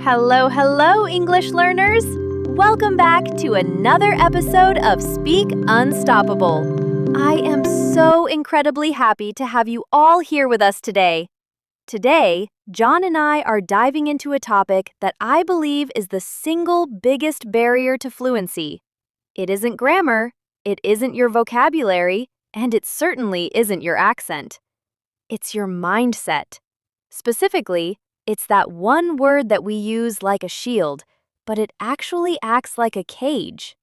Hello, hello, English learners! Welcome back to another episode of Speak Unstoppable. I am so incredibly happy to have you all here with us today. Today, Joun and I are diving into a topic that I believe is the single biggest barrier to fluency. It isn't grammar, it isn't your vocabulary, and it certainly isn't your accent. It's your mindset. Specifically, it's that one word that we use like a shield, but it actually acts like a cage.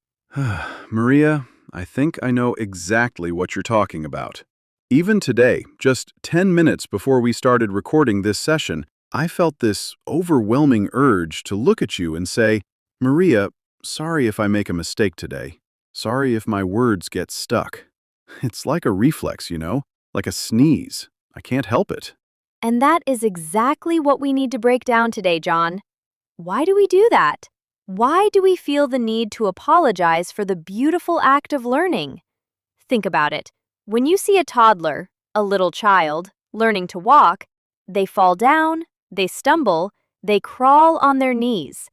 Maria, I think I know exactly what you're talking about. Even today, just 10 minutes before we started recording this session, I felt this overwhelming urge to look at you and say, Maria, sorry if I make a mistake today. Sorry if my words get stuck. It's like a reflex, like a sneeze. I can't help it. And that is exactly what we need to break down today, Joun. Why do we do that? Why do we feel the need to apologize for the beautiful act of learning? Think about it. When you see a toddler, a little child, learning to walk, they fall down, they stumble, they crawl on their knees.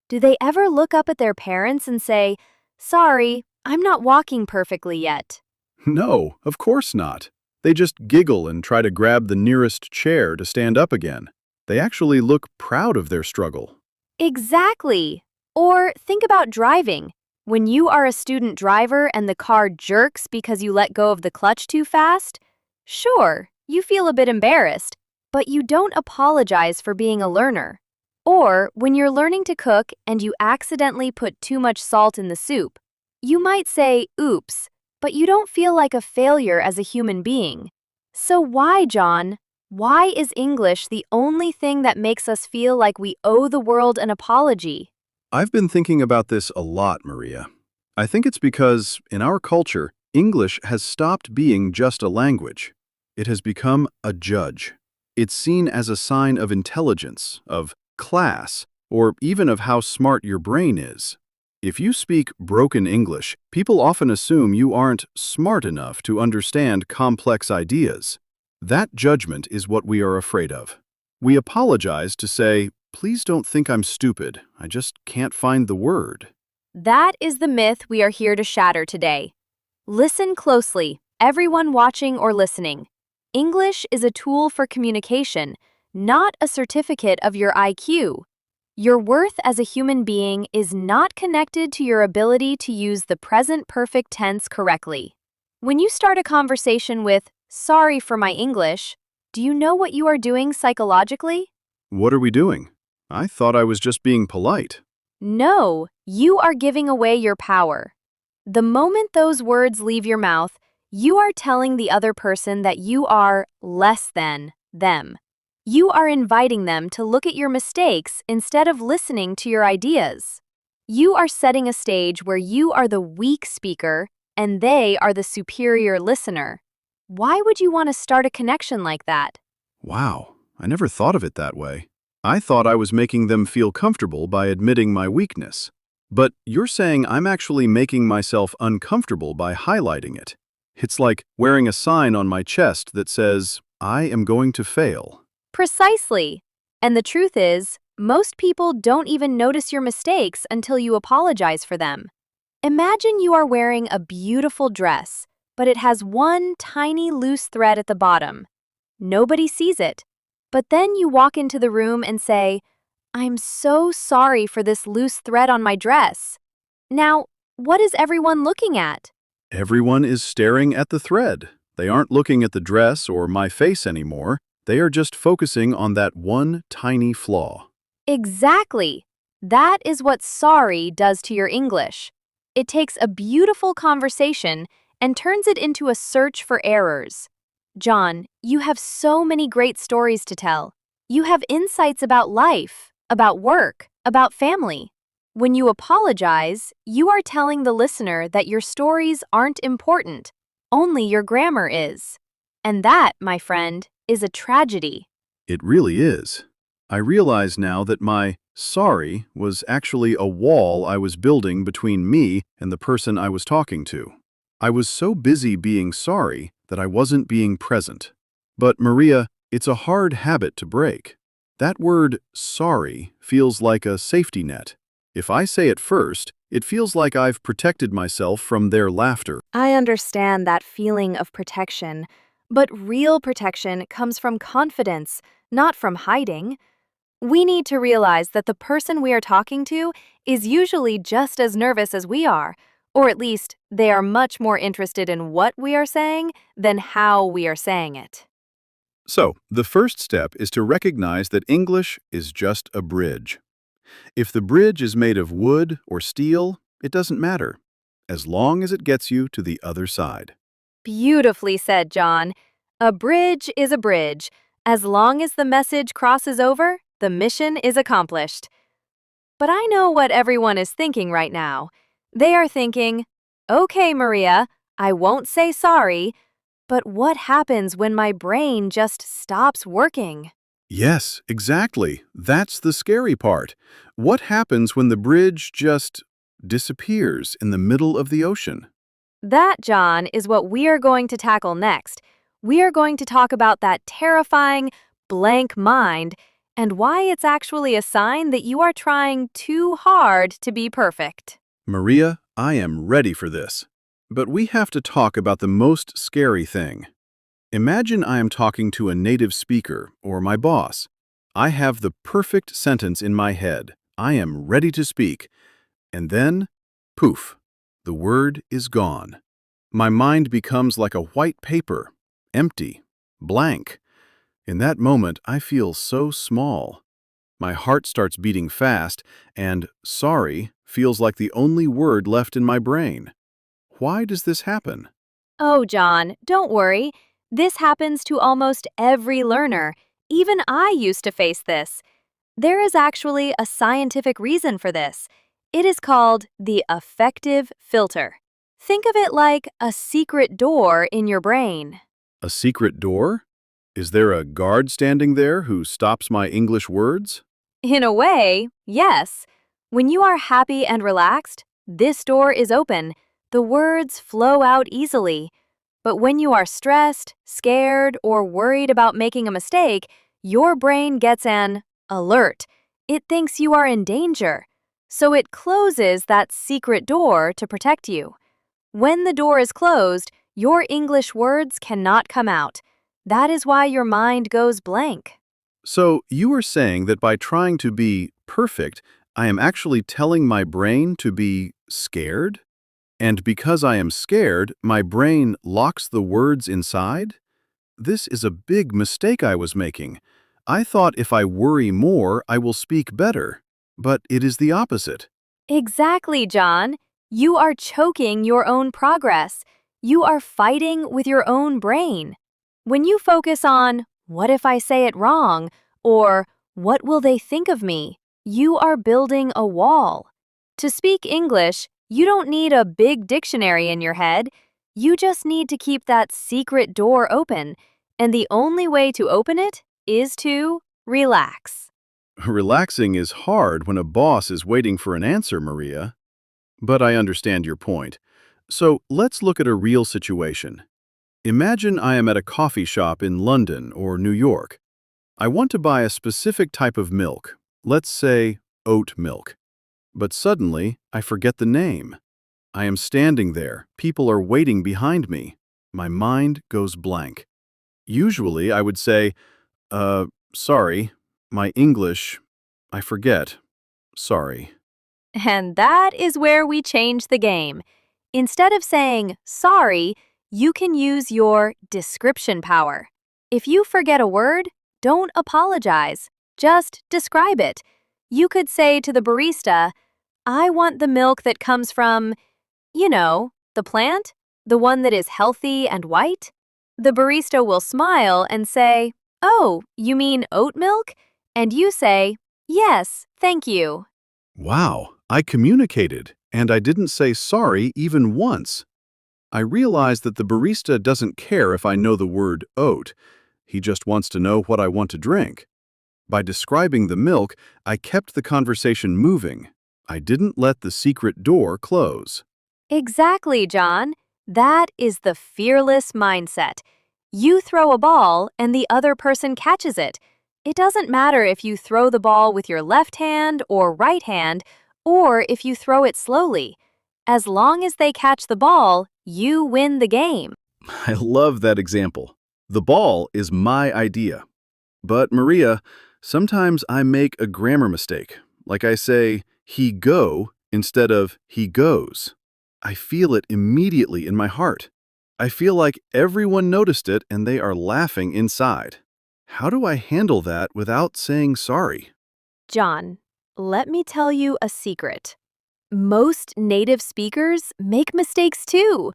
Do they ever look up at their parents and say, "Sorry, I'm not walking perfectly yet"? No, of course not. They just giggle and try to grab the nearest chair to stand up again. They actually look proud of their struggle. Exactly. Or think about driving. When you are a student driver and the car jerks because you let go of the clutch too fast, sure, you feel a bit embarrassed, but you don't apologize for being a learner. Or when you're learning to cook and you accidentally put too much salt in the soup, you might say, "Oops," but you don't feel like a failure as a human being. So why, Joun? Why is English the only thing that makes us feel like we owe the world an apology? I've been thinking about this a lot, Maria. I think it's because, in our culture, English has stopped being just a language. It has become a judge. It's seen as a sign of intelligence, of class, or even of how smart your brain is. If you speak broken English, people often assume you aren't smart enough to understand complex ideas. That judgment is what we are afraid of. We apologize to say, "Please don't think I'm stupid. I just can't find the word." That is the myth we are here to shatter today. Listen closely, everyone watching or listening. English is a tool for communication, not a certificate of your IQ. Your worth as a human being is not connected to your ability to use the present perfect tense correctly. When you start a conversation with, "Sorry for my English," do you know what you are doing psychologically? What are we doing? I thought I was just being polite. No, you are giving away your power. The moment those words leave your mouth, you are telling the other person that you are less than them. You are inviting them to look at your mistakes instead of listening to your ideas. You are setting a stage where you are the weak speaker and they are the superior listener. Why would you want to start a connection like that? Wow, I never thought of it that way. I thought I was making them feel comfortable by admitting my weakness. But you're saying I'm actually making myself uncomfortable by highlighting it. It's like wearing a sign on my chest that says, "I am going to fail." Precisely. And the truth is, most people don't even notice your mistakes until you apologize for them. Imagine you are wearing a beautiful dress, but it has one tiny loose thread at the bottom. Nobody sees it. But then you walk into the room and say, "I'm so sorry for this loose thread on my dress." Now, what is everyone looking at? Everyone is staring at the thread. They aren't looking at the dress or my face anymore. They are just focusing on that one tiny flaw. Exactly. That is what sorry does to your English. It takes a beautiful conversation and turns it into a search for errors. Joun, you have so many great stories to tell. You have insights about life, about work, about family. When you apologize, you are telling the listener that your stories aren't important, only your grammar is. And that, my friend, is a tragedy. It really is. I realize now that my sorry was actually a wall I was building between me and the person I was talking to. I was so busy being sorry that I wasn't being present. But Maria, it's a hard habit to break. That word sorry feels like a safety net. If I say it first, it feels like I've protected myself from their laughter. I understand that feeling of protection, but real protection comes from confidence, not from hiding. We need to realize that the person we are talking to is usually just as nervous as we are, or at least they are much more interested in what we are saying than how we are saying it. So, the first step is to recognize that English is just a bridge. If the bridge is made of wood or steel, it doesn't matter, as long as it gets you to the other side. Beautifully said, John. A bridge is a bridge. As long as the message crosses over, the mission is accomplished. But I know what everyone is thinking right now. They are thinking, okay, Maria, I won't say sorry, but what happens when my brain just stops working? Yes, exactly. That's the scary part. What happens when the bridge just disappears in the middle of the ocean? That, John, is what we are going to tackle next. We are going to talk about that terrifying blank mind and why it's actually a sign that you are trying too hard to be perfect. Maria, I am ready for this. But we have to talk about the most scary thing. Imagine I am talking to a native speaker or my boss. I have the perfect sentence in my head. I am ready to speak. And then, poof, the word is gone. My mind becomes like a white paper, empty, blank. In that moment, I feel so small. My heart starts beating fast, and sorry feels like the only word left in my brain. Why does this happen? Oh, John, don't worry. This happens to almost every learner. Even I used to face this. There is actually a scientific reason for this. It is called the affective filter. Think of it like a secret door in your brain. A secret door? Is there a guard standing there who stops my English words? In a way, yes. When you are happy and relaxed, this door is open. The words flow out easily. But when you are stressed, scared, or worried about making a mistake, your brain gets an alert. It thinks you are in danger. So it closes that secret door to protect you. When the door is closed, your English words cannot come out. That is why your mind goes blank. So you are saying that by trying to be perfect, I am actually telling my brain to be scared? And because I am scared, my brain locks the words inside? This is a big mistake I was making. I thought if I worry more, I will speak better. But it is the opposite. Exactly, John. You are choking your own progress. You are fighting with your own brain. When you focus on, what if I say it wrong? Or, what will they think of me? You are building a wall. To speak English, you don't need a big dictionary in your head. You just need to keep that secret door open. And the only way to open it is to relax. Relaxing is hard when a boss is waiting for an answer, Maria. But I understand your point. So let's look at a real situation. Imagine I am at a coffee shop in London or New York. I want to buy a specific type of milk, let's say oat milk. But suddenly, I forget the name. I am standing there, people are waiting behind me. My mind goes blank. Usually, I would say, sorry, my English, I forget, sorry. And that is where we change the game. Instead of saying sorry, you can use your description power. If you forget a word, don't apologize. Just describe it. You could say to the barista, I want the milk that comes from, the plant, the one that is healthy and white. The barista will smile and say, oh, you mean oat milk? And you say, yes, thank you. Wow, I communicated, and I didn't say sorry even once. I realized that the barista doesn't care if I know the word oat. He just wants to know what I want to drink. By describing the milk, I kept the conversation moving. I didn't let the secret door close. Exactly, John. That is the fearless mindset. You throw a ball and the other person catches it. It doesn't matter if you throw the ball with your left hand or right hand, or if you throw it slowly. As long as they catch the ball, you win the game. I love that example. The ball is my idea. But Maria, sometimes I make a grammar mistake. Like I say, he go instead of he goes. I feel it immediately in my heart. I feel like everyone noticed it and they are laughing inside. How do I handle that without saying sorry? John, let me tell you a secret. Most native speakers make mistakes too.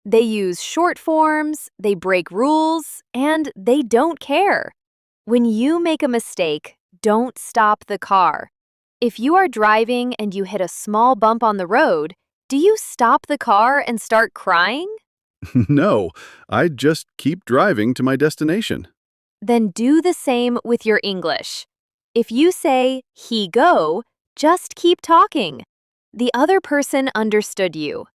They use short forms, they break rules, and they don't care. When you make a mistake, don't stop the car. If you are driving and you hit a small bump on the road, do you stop the car and start crying? No, I just keep driving to my destination. Then do the same with your English. If you say, he go, just keep talking. The other person understood you.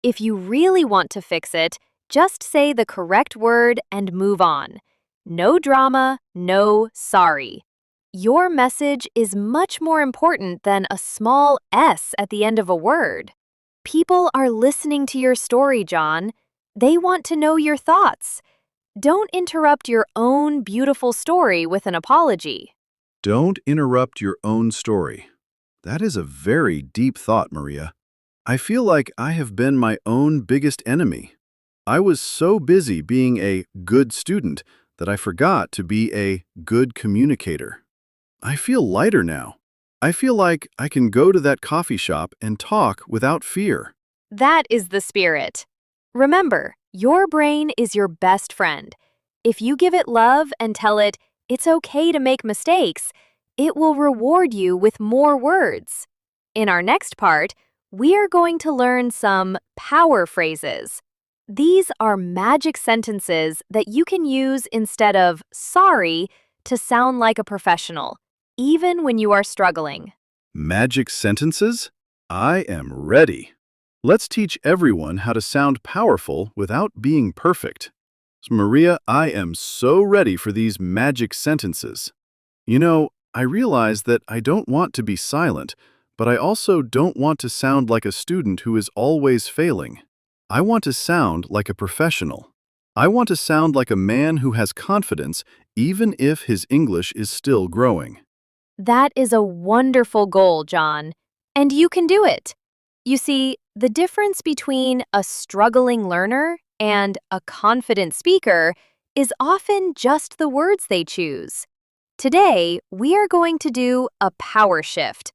If you really want to fix it, just say the correct word and move on. No drama, no sorry. Your message is much more important than a small S at the end of a word. People are listening to your story, John. They want to know your thoughts. Don't interrupt your own beautiful story with an apology. Don't interrupt your own story. That is a very deep thought, Maria. I feel like I have been my own biggest enemy. I was so busy being a good student that I forgot to be a good communicator. I feel lighter now. I feel like I can go to that coffee shop and talk without fear. That is the spirit. Remember, your brain is your best friend. If you give it love and tell it, it's okay to make mistakes, it will reward you with more words. In our next part, we are going to learn some power phrases. These are magic sentences that you can use instead of sorry to sound like a professional, even when you are struggling. Magic sentences? I am ready. Let's teach everyone how to sound powerful without being perfect. Maria, I am so ready for these magic sentences. You know, I realize that I don't want to be silent, but I also don't want to sound like a student who is always failing. I want to sound like a professional. I want to sound like a man who has confidence even if his English is still growing. That is a wonderful goal, John. And you can do it. You see, the difference between a struggling learner and a confident speaker is often just the words they choose. Today, we are going to do a power shift.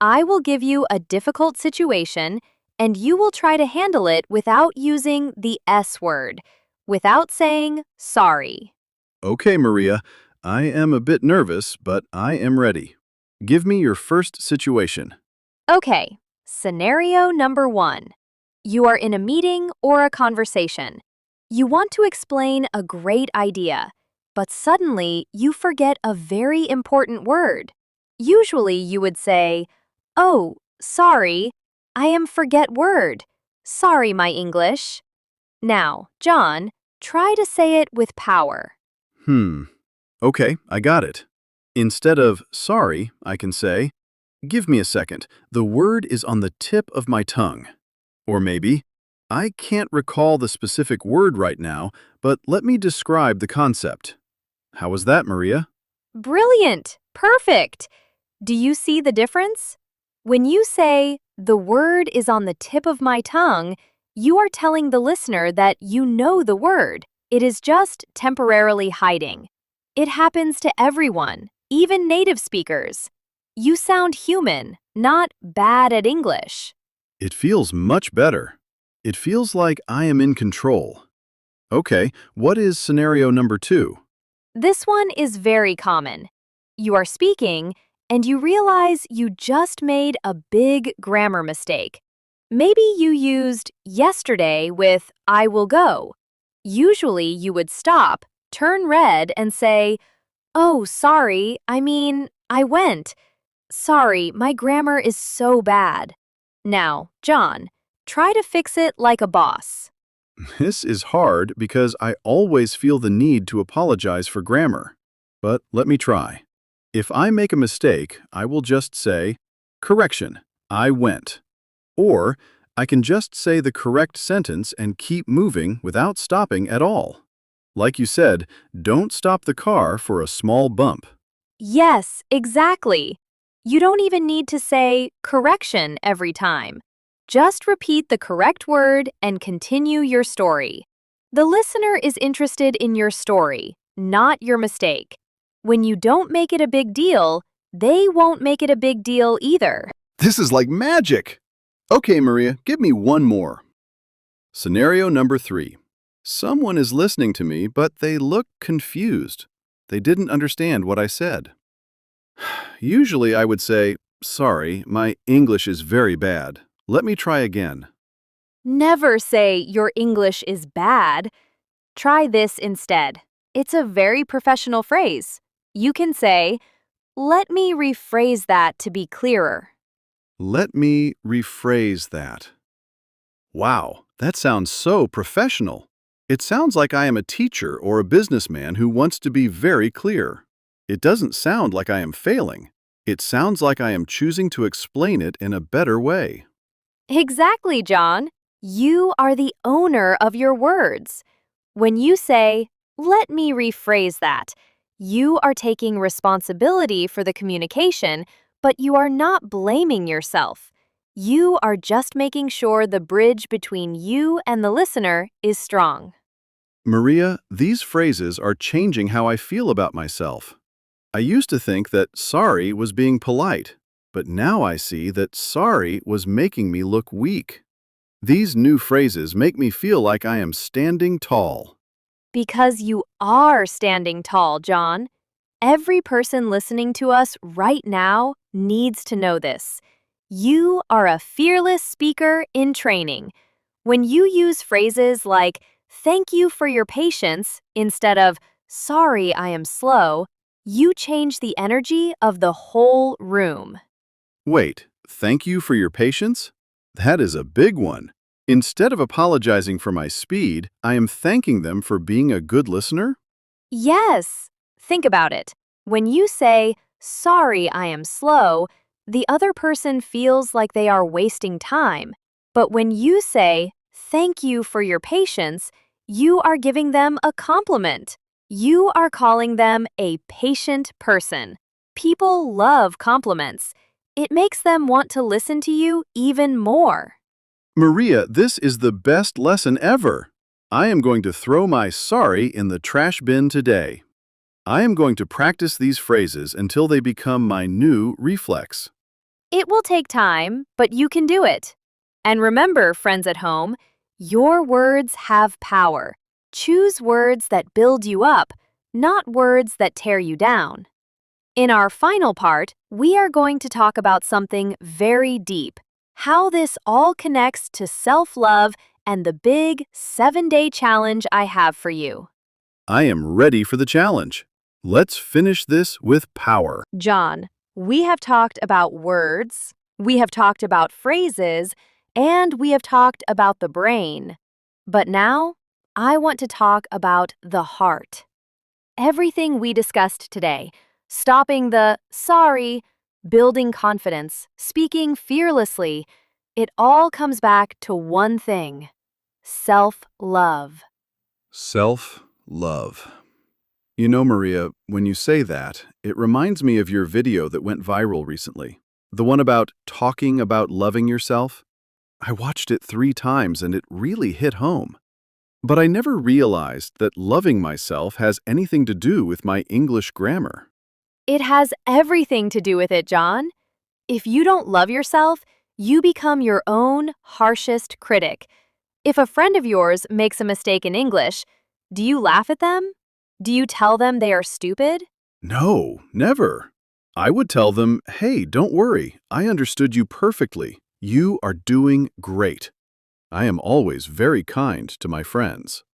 I will give you a difficult situation, and you will try to handle it without using the S word, without saying sorry. Okay, Maria, I am a bit nervous, but I am ready. Give me your first situation. Okay, scenario number 1. You are in a meeting or a conversation. You want to explain a great idea, but suddenly you forget a very important word. Usually you would say, "Oh, sorry, I am forget word. Sorry, my English." Now, John, try to say it with power. Okay, I got it. Instead of sorry, I can say, give me a second. The word is on the tip of my tongue. Or maybe, I can't recall the specific word right now, but let me describe the concept. How was that, Maria? Brilliant! Perfect! Do you see the difference? When you say, "The word is on the tip of my tongue," you are telling the listener that you know the word. It is just temporarily hiding. It happens to everyone, even native speakers. You sound human, not bad at English. It feels much better. It feels like I am in control. Okay, what is scenario number 2? This one is very common. You are speaking, and you realize you just made a big grammar mistake. Maybe you used yesterday with I will go. Usually you would stop, turn red, and say, "Oh, sorry, I went. Sorry, my grammar is so bad." Now, John, try to fix it like a boss. This is hard because I always feel the need to apologize for grammar. But let me try. If I make a mistake, I will just say, "Correction, I went." Or I can just say the correct sentence and keep moving without stopping at all. Like you said, don't stop the car for a small bump. Yes, exactly. You don't even need to say correction every time. Just repeat the correct word and continue your story. The listener is interested in your story, not your mistake. When you don't make it a big deal, they won't make it a big deal either. This is like magic! Okay, Maria, give me one more. Scenario number 3. Someone is listening to me, but they look confused. They didn't understand what I said. Usually I would say, "Sorry, my English is very bad. Let me try again." Never say your English is bad. Try this instead. It's a very professional phrase. You can say, let me rephrase that to be clearer. Let me rephrase that. Wow, that sounds so professional. It sounds like I am a teacher or a businessman who wants to be very clear. It doesn't sound like I am failing. It sounds like I am choosing to explain it in a better way. Exactly, John. You are the owner of your words. When you say, let me rephrase that, you are taking responsibility for the communication, but you are not blaming yourself. You are just making sure the bridge between you and the listener is strong. Maria, these phrases are changing how I feel about myself. I used to think that sorry was being polite, but now I see that sorry was making me look weak. These new phrases make me feel like I am standing tall. Because you are standing tall, John. Every person listening to us right now needs to know this. You are a fearless speaker in training. When you use phrases like, thank you for your patience, instead of, sorry, I am slow, you change the energy of the whole room. Wait, thank you for your patience? That is a big one. Instead of apologizing for my speed, I am thanking them for being a good listener? Yes. Think about it. When you say, sorry, I am slow, the other person feels like they are wasting time. But when you say, thank you for your patience, you are giving them a compliment. You are calling them a patient person. People love compliments. It makes them want to listen to you even more. Maria, this is the best lesson ever. I am going to throw my sorry in the trash bin today. I am going to practice these phrases until they become my new reflex. It will take time, but you can do it. And remember, friends at home, your words have power. Choose words that build you up, not words that tear you down. In our final part, we are going to talk about something very deep, how this all connects to self-love and the big 7-day challenge I have for you. I am ready for the challenge. Let's finish this with power. John, we have talked about words, we have talked about phrases, and we have talked about the brain. But now, I want to talk about the heart. Everything we discussed today, stopping the sorry, building confidence, speaking fearlessly, it all comes back to one thing: self-love. Self-love. You know, Maria, when you say that, it reminds me of your video that went viral recently. The one about talking about loving yourself. I watched it 3 times and it really hit home. But I never realized that loving myself has anything to do with my English grammar. It has everything to do with it, John. If you don't love yourself, you become your own harshest critic. If a friend of yours makes a mistake in English, do you laugh at them? Do you tell them they are stupid? No, never. I would tell them, "Hey, don't worry. I understood you perfectly. You are doing great." I am always very kind to my friends.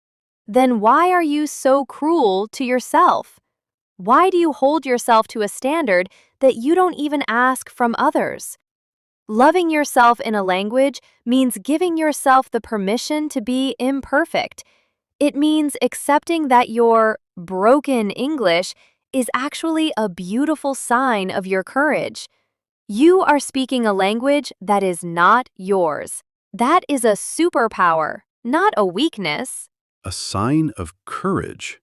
Then why are you so cruel to yourself? Why do you hold yourself to a standard that you don't even ask from others? Loving yourself in a language means giving yourself the permission to be imperfect. It means accepting that your broken English is actually a beautiful sign of your courage. You are speaking a language that is not yours. That is a superpower, not a weakness. A sign of courage.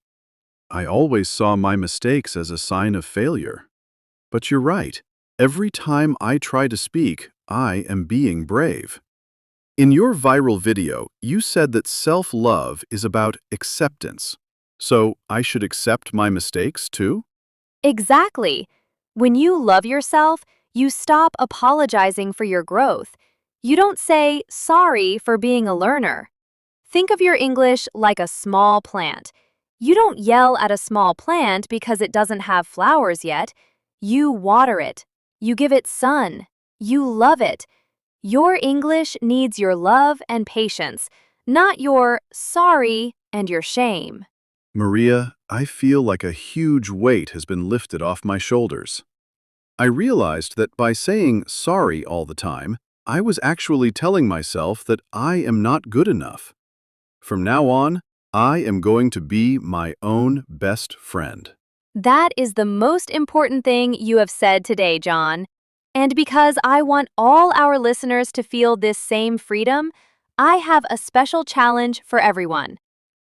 I always saw my mistakes as a sign of failure. But you're right. Every time I try to speak, I am being brave. In your viral video, you said that self-love is about acceptance. So I should accept my mistakes too? Exactly. When you love yourself, you stop apologizing for your growth. You don't say sorry for being a learner. Think of your English like a small plant. You don't yell at a small plant because it doesn't have flowers yet. You water it. You give it sun. You love it. Your English needs your love and patience, not your sorry and your shame. Maria, I feel like a huge weight has been lifted off my shoulders. I realized that by saying sorry all the time, I was actually telling myself that I am not good enough. From now on, I am going to be my own best friend. That is the most important thing you have said today, John. And because I want all our listeners to feel this same freedom, I have a special challenge for everyone.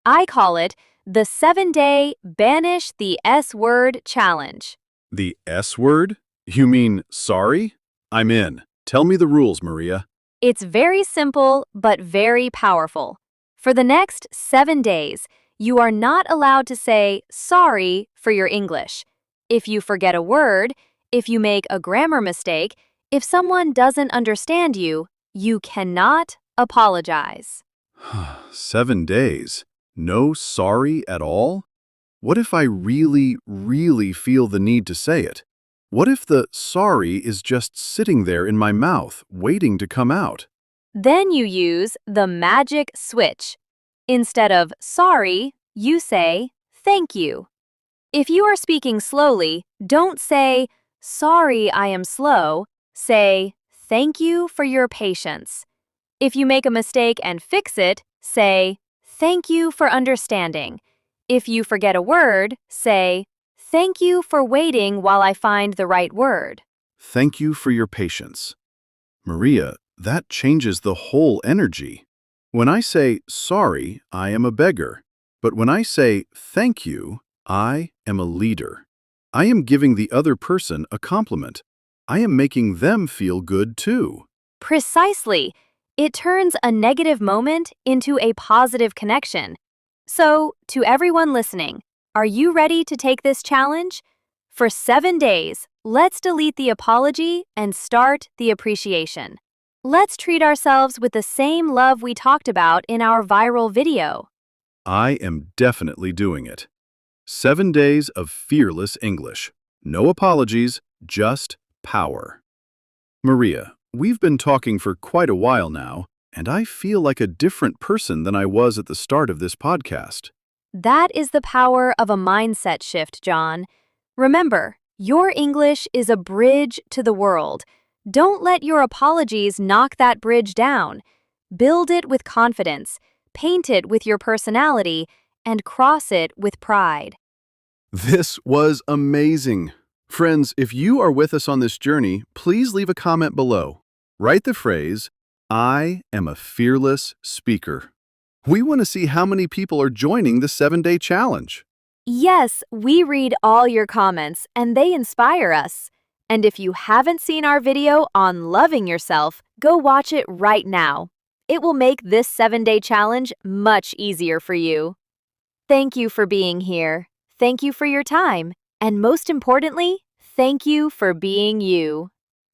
I call it the 7-Day Banish the S Word Challenge. The S word? You mean sorry? I'm in. Tell me the rules, Maria. It's very simple but very powerful. For the next 7 days, you are not allowed to say sorry for your English. If you forget a word, if you make a grammar mistake, if someone doesn't understand you, you cannot apologize. 7 days. No sorry at all? What if I really, really feel the need to say it? What if the sorry is just sitting there in my mouth, waiting to come out? Then you use the magic switch. Instead of sorry, you say thank you. If you are speaking slowly, don't say sorry I am slow. Say thank you for your patience. If you make a mistake and fix it, say thank you for understanding. If you forget a word, say thank you for waiting while I find the right word. Thank you for your patience. Maria, that changes the whole energy. When I say sorry, I am a beggar. But when I say thank you, I am a leader. I am giving the other person a compliment. I am making them feel good too. Precisely. It turns a negative moment into a positive connection. So, to everyone listening, are you ready to take this challenge? For 7 days, let's delete the apology and start the appreciation. Let's treat ourselves with the same love we talked about in our viral video. I am definitely doing it. 7 days of fearless English. No apologies, just power. Maria, we've been talking for quite a while now, and I feel like a different person than I was at the start of this podcast. That is the power of a mindset shift, John. Remember, your English is a bridge to the world. Don't let your apologies knock that bridge down. Build it with confidence, paint it with your personality, and cross it with pride. This was amazing. Friends, if you are with us on this journey, please leave a comment below. Write the phrase, I am a fearless speaker. We want to see how many people are joining the 7-day challenge. Yes, we read all your comments, and they inspire us. And if you haven't seen our video on loving yourself, go watch it right now. It will make this 7-day challenge much easier for you. Thank you for being here. Thank you for your time. And most importantly, thank you for being you.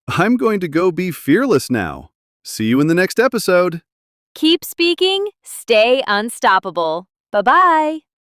I'm going to go be fearless now. See you in the next episode. Keep speaking, stay unstoppable. Bye-bye.